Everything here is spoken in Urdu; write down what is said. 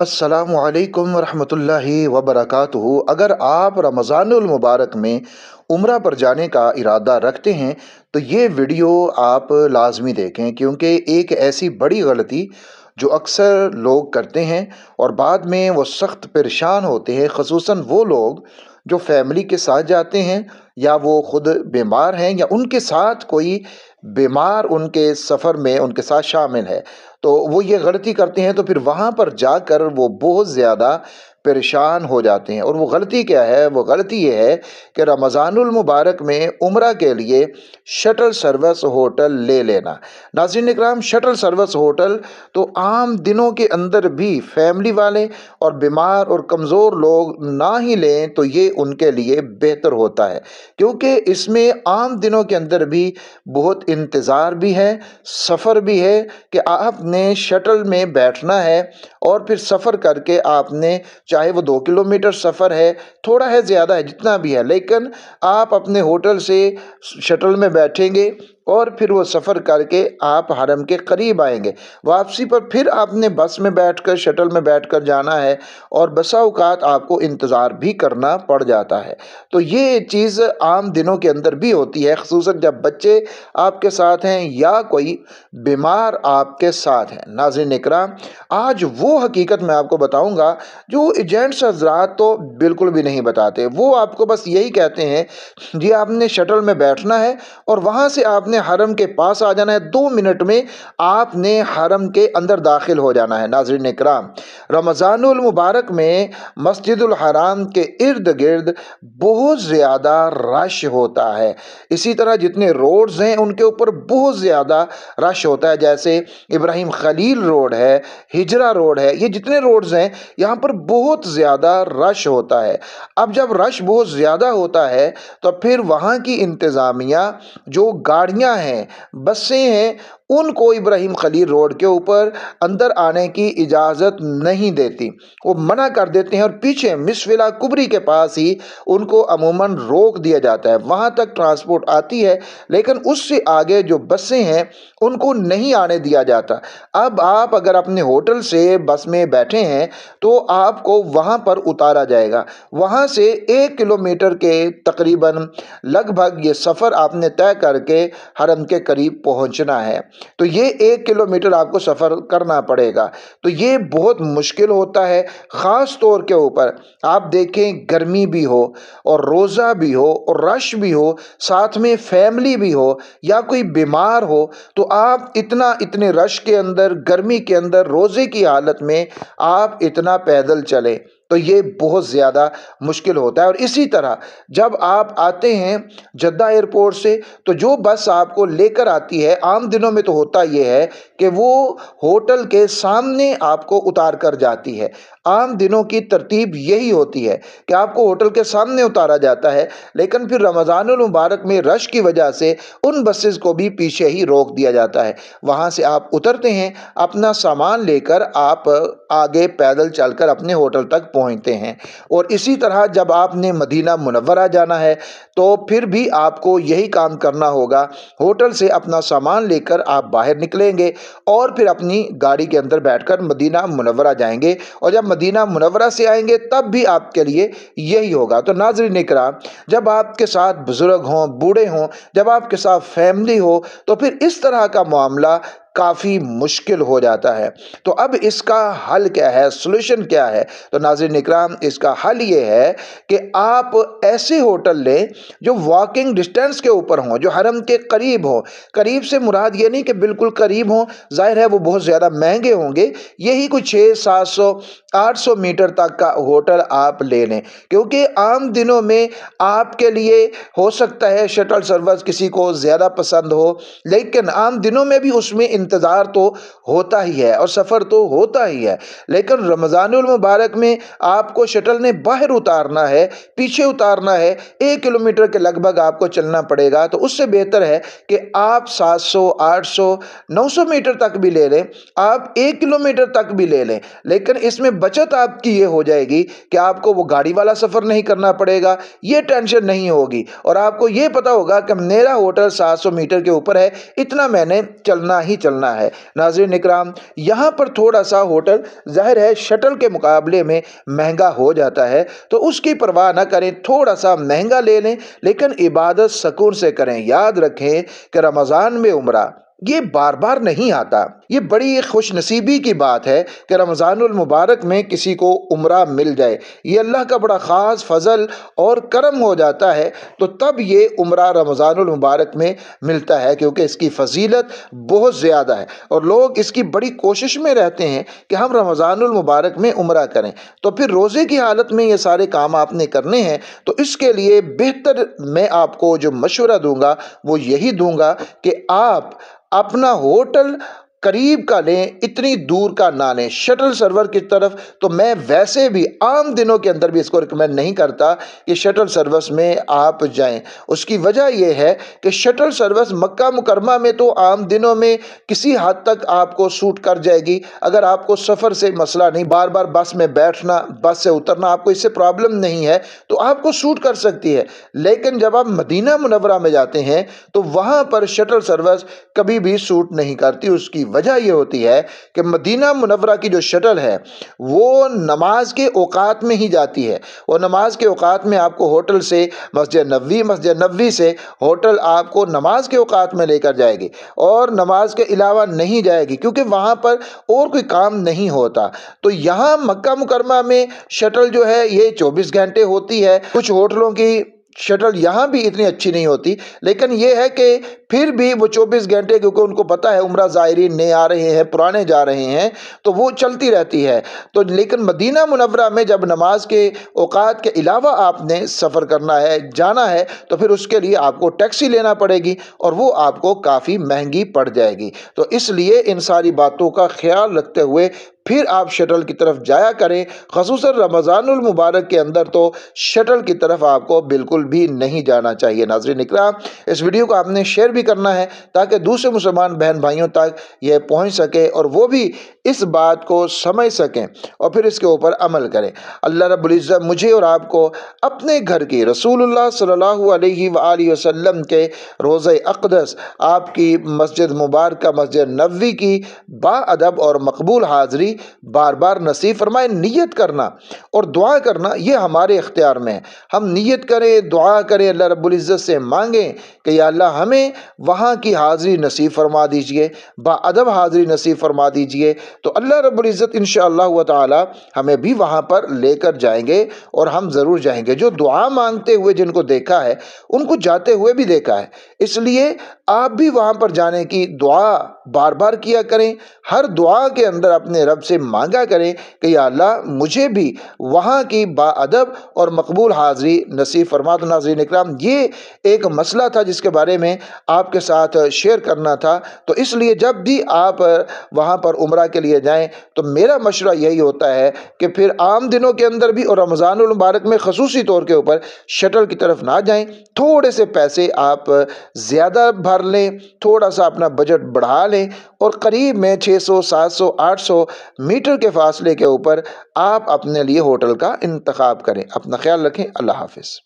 السلام علیکم ورحمۃ اللہ وبرکاتہ۔ اگر آپ رمضان المبارک میں عمرہ پر جانے کا ارادہ رکھتے ہیں تو یہ ویڈیو آپ لازمی دیکھیں، کیونکہ ایک ایسی بڑی غلطی جو اکثر لوگ کرتے ہیں اور بعد میں وہ سخت پریشان ہوتے ہیں، خصوصاً وہ لوگ جو فیملی کے ساتھ جاتے ہیں یا وہ خود بیمار ہیں یا ان کے ساتھ کوئی بیمار ان کے سفر میں ان کے ساتھ شامل ہے، تو وہ یہ غلطی کرتے ہیں تو پھر وہاں پر جا کر وہ بہت زیادہ پریشان ہو جاتے ہیں۔ اور وہ غلطی کیا ہے؟ وہ غلطی یہ ہے کہ رمضان المبارک میں عمرہ کے لیے شٹل سروس ہوٹل لے لینا۔ ناظرین اکرام، شٹل سروس ہوٹل تو عام دنوں کے اندر بھی فیملی والے اور بیمار اور کمزور لوگ نہ ہی لیں تو یہ ان کے لیے بہتر ہوتا ہے، کیونکہ اس میں عام دنوں کے اندر بھی بہت انتظار بھی ہے، سفر بھی ہے کہ آپ نے شٹل میں بیٹھنا ہے اور پھر سفر کر کے آپ نے، چاہے وہ 2 کلومیٹر سفر ہے، تھوڑا ہے زیادہ ہے جتنا بھی ہے، لیکن آپ اپنے ہوٹل سے شٹل میں بیٹھیں گے اور پھر وہ سفر کر کے آپ حرم کے قریب آئیں گے۔ واپسی پر پھر آپ نے بس میں بیٹھ کر، شٹل میں بیٹھ کر جانا ہے اور بسا اوقات آپ کو انتظار بھی کرنا پڑ جاتا ہے۔ تو یہ چیز عام دنوں کے اندر بھی ہوتی ہے، خصوصاً جب بچے آپ کے ساتھ ہیں یا کوئی بیمار آپ کے ساتھ ہیں۔ ناظرین اکرام، آج وہ حقیقت میں آپ کو بتاؤں گا جو ایجنٹس حضرات تو بالکل بھی نہیں بتاتے۔ وہ آپ کو بس یہی کہتے ہیں جی آپ نے شٹل میں بیٹھنا ہے اور وہاں سے آپ نے حرم کے پاس آ جانا ہے، 2 منٹ میں آپ نے حرم کے اندر داخل ہو جانا ہے۔ ناظرین اکرام، رمضان المبارک میں مسجد الحرام کے ارد گرد بہت زیادہ رش ہوتا ہے، اسی طرح جتنے روڈز ہیں ان کے اوپر بہت زیادہ رش ہوتا ہے، جیسے ابراہیم خلیل روڈ ہے، ہجرا روڈ ہے، یہ جتنے روڈز ہیں یہاں پر بہت زیادہ رش ہوتا ہے۔ اب جب رش بہت زیادہ ہوتا ہے تو پھر وہاں کی انتظامیہ، جو گاڑیاں ہیں، بسیں ہیں، ان کو ابراہیم خلیل روڈ کے اوپر اندر آنے کی اجازت نہیں دیتی، وہ منع کر دیتے ہیں اور پیچھے مسفلا کبری کے پاس ہی ان کو عموماً روک دیا جاتا ہے۔ وہاں تک ٹرانسپورٹ آتی ہے لیکن اس سے آگے جو بسیں ہیں ان کو نہیں آنے دیا جاتا۔ اب آپ اگر اپنے ہوٹل سے بس میں بیٹھے ہیں تو آپ کو وہاں پر اتارا جائے گا، وہاں سے 1 کلومیٹر کے تقریباً لگ بھگ یہ سفر آپ نے طے کر کے حرم کے قریب پہنچنا ہے، تو یہ 1 کلومیٹر آپ کو سفر کرنا پڑے گا۔ تو یہ بہت مشکل ہوتا ہے، خاص طور کے اوپر آپ دیکھیں گرمی بھی ہو اور روزہ بھی ہو اور رش بھی ہو، ساتھ میں فیملی بھی ہو یا کوئی بیمار ہو، تو آپ اتنے رش کے اندر، گرمی کے اندر، روزے کی حالت میں آپ اتنا پیدل چلیں تو یہ بہت زیادہ مشکل ہوتا ہے۔ اور اسی طرح جب آپ آتے ہیں جدہ ایئرپورٹ سے تو جو بس آپ کو لے کر آتی ہے، عام دنوں میں تو ہوتا یہ ہے کہ وہ ہوٹل کے سامنے آپ کو اتار کر جاتی ہے، عام دنوں کی ترتیب یہی ہوتی ہے کہ آپ کو ہوٹل کے سامنے اتارا جاتا ہے، لیکن پھر رمضان المبارک میں رش کی وجہ سے ان بسز کو بھی پیچھے ہی روک دیا جاتا ہے۔ وہاں سے آپ اترتے ہیں، اپنا سامان لے کر آپ آگے پیدل چل کر اپنے ہوٹل تک پہنچتے ہیں۔ اور اسی طرح جب آپ نے مدینہ منورہ جانا ہے تو پھر بھی آپ کو یہی کام کرنا ہوگا، ہوٹل سے اپنا سامان لے کر آپ باہر نکلیں گے اور پھر اپنی گاڑی کے اندر بیٹھ کر مدینہ منورہ جائیں گے، اور جب مدینہ منورہ سے آئیں گے تب بھی آپ کے لیے یہی ہوگا۔ تو ناظرین اکرام، جب آپ کے ساتھ بزرگ ہوں، بوڑھے ہوں، جب آپ کے ساتھ فیملی ہو تو پھر اس طرح کا معاملہ کافی مشکل ہو جاتا ہے۔ تو اب اس کا حل کیا ہے؟ سولوشن کیا ہے؟ تو ناظرین اکرام، اس کا حل یہ ہے کہ آپ ایسے ہوٹل لیں جو واکنگ ڈسٹینس کے اوپر ہوں، جو حرم کے قریب ہوں۔ قریب سے مراد یہ نہیں کہ بالکل قریب ہوں، ظاہر ہے وہ بہت زیادہ مہنگے ہوں گے، یہی کچھ 600 700 800 میٹر تک کا ہوٹل آپ لے لیں، کیونکہ عام دنوں میں آپ کے لیے ہو سکتا ہے شٹل سروس کسی کو زیادہ پسند ہو، لیکن عام دنوں میں بھی اس میں انتظار تو ہوتا ہی ہے اور سفر تو ہوتا ہی ہے، لیکن رمضان المبارک میں آپ کو شٹل نے باہر اتارنا ہے، پیچھے اتارنا ہے، 1 کلومیٹر کے لگ بھگ آپ کو چلنا پڑے گا۔ تو اس سے بہتر ہے کہ آپ 700 800 900 میٹر تک بھی لے لیں، آپ 1 کلومیٹر تک بھی لے لیں، لیکن اس میں بچت آپ کی یہ ہو جائے گی کہ آپ کو وہ گاڑی والا سفر نہیں کرنا پڑے گا، یہ ٹینشن نہیں ہوگی، اور آپ کو یہ پتا ہوگا کہ میرا ہوٹل 700 میٹر کے اوپر ہے، اتنا میں نے چلنا ہی چلنا نکلنا ہے۔ ناظرین اکرام، یہاں پر تھوڑا سا ہوٹل ظاہر ہے شٹل کے مقابلے میں مہنگا ہو جاتا ہے، تو اس کی پرواہ نہ کریں، تھوڑا سا مہنگا لے لیں لیکن عبادت سکون سے کریں۔ یاد رکھیں کہ رمضان میں عمرہ یہ بار بار نہیں آتا۔ یہ بڑی خوش نصیبی کی بات ہے کہ رمضان المبارک میں کسی کو عمرہ مل جائے، یہ اللہ کا بڑا خاص فضل اور کرم ہو جاتا ہے، تو تب یہ عمرہ رمضان المبارک میں ملتا ہے، کیونکہ اس کی فضیلت بہت زیادہ ہے اور لوگ اس کی بڑی کوشش میں رہتے ہیں کہ ہم رمضان المبارک میں عمرہ کریں۔ تو پھر روزے کی حالت میں یہ سارے کام آپ نے کرنے ہیں، تو اس کے لیے بہتر میں آپ کو جو مشورہ دوں گا وہ یہی دوں گا کہ آپ اپنا ہوٹل قریب کا لیں، اتنی دور کا نہ لیں۔ شٹل سرور کی طرف تو میں ویسے بھی عام دنوں کے اندر بھی اس کو ریکمینڈ نہیں کرتا کہ شٹل سروس میں آپ جائیں۔ اس کی وجہ یہ ہے کہ شٹل سروس مکہ مکرمہ میں تو عام دنوں میں کسی حد تک آپ کو سوٹ کر جائے گی، اگر آپ کو سفر سے مسئلہ نہیں، بار بار بس میں بیٹھنا، بس سے اترنا، آپ کو اس سے پرابلم نہیں ہے تو آپ کو سوٹ کر سکتی ہے۔ لیکن جب آپ مدینہ منورہ میں جاتے ہیں تو وہاں پر شٹل سروس کبھی بھی سوٹ نہیں کرتی۔ اس کی وجہ یہ ہوتی ہے کہ مدینہ منورہ کی جو شٹل ہے وہ نماز کے اوقات میں ہی جاتی ہے، اور نماز کے اوقات میں آپ کو ہوٹل سے مسجد نبوی، مسجد نبوی سے ہوٹل آپ کو نماز کے اوقات میں لے کر جائے گی، اور نماز کے علاوہ نہیں جائے گی کیونکہ وہاں پر اور کوئی کام نہیں ہوتا۔ تو یہاں مکہ مکرمہ میں شٹل جو ہے یہ 24 گھنٹے ہوتی ہے۔ کچھ ہوٹلوں کی شٹل یہاں بھی اتنی اچھی نہیں ہوتی، لیکن یہ ہے کہ پھر بھی وہ 24 گھنٹے، کیونکہ ان کو پتہ ہے عمرہ زائرین نئے آ رہے ہیں، پرانے جا رہے ہیں، تو وہ چلتی رہتی ہے۔ تو لیکن مدینہ منورہ میں جب نماز کے اوقات کے علاوہ آپ نے سفر کرنا ہے، جانا ہے، تو پھر اس کے لیے آپ کو ٹیکسی لینا پڑے گی اور وہ آپ کو کافی مہنگی پڑ جائے گی۔ تو اس لیے ان ساری باتوں کا خیال رکھتے ہوئے پھر آپ شٹل کی طرف جایا کریں، خصوصاً رمضان المبارک کے اندر تو شٹل کی طرف آپ کو بالکل بھی نہیں جانا چاہیے۔ ناظرین اکرام، اس ویڈیو کو آپ نے شیئر بھی کرنا ہے تاکہ دوسرے مسلمان بہن بھائیوں تک یہ پہنچ سکے اور وہ بھی اس بات کو سمجھ سکیں اور پھر اس کے اوپر عمل کریں۔ اللہ رب العزت مجھے اور آپ کو اپنے گھر کی رسول اللہ صلی اللہ علیہ وآلہ وسلم کے روضہ اقدس، آپ کی مسجد مبارکہ مسجد نبوی کی با ادب اور مقبول حاضری بار بار نصیب فرمائے۔ نیت کرنا اور دعا کرنا یہ ہمارے اختیار میں ہے، ہم نیت کریں، دعا کریں، اللہ رب العزت سے مانگیں کہ یا اللہ ہمیں وہاں کی حاضری نصیب فرما دیجئے، با ادب حاضری نصیب فرما دیجئے، تو اللہ رب العزت انشاءاللہ تعالی ہمیں بھی وہاں پر لے کر جائیں گے اور ہم ضرور جائیں گے۔ جو دعا مانگتے ہوئے جن کو دیکھا ہے ان کو جاتے ہوئے بھی دیکھا ہے، اس لیے آپ بھی وہاں پر جانے کی دعا بار بار کیا کریں۔ ہر دعا کے اندر اپنے رب سے مانگا کریں کہ یا اللہ مجھے بھی وہاں کی با ادب اور مقبول حاضری نصیب فرما۔ تو ناظرین اکرام، یہ ایک مسئلہ تھا جس کے بارے میں آپ کے ساتھ شیئر کرنا تھا، تو اس لیے جب بھی آپ وہاں پر عمرہ کے لیے جائیں تو میرا مشورہ یہی ہوتا ہے کہ پھر عام دنوں کے اندر بھی اور رمضان المبارک میں خصوصی طور کے اوپر شٹل کی طرف نہ جائیں، تھوڑے سے پیسے آپ زیادہ بھر لیں، تھوڑا سا اپنا بجٹ بڑھا لیں اور قریب میں 600 700 800 میٹر کے فاصلے کے اوپر آپ اپنے لیے ہوٹل کا انتخاب کریں۔ اپنا خیال رکھیں۔ اللہ حافظ۔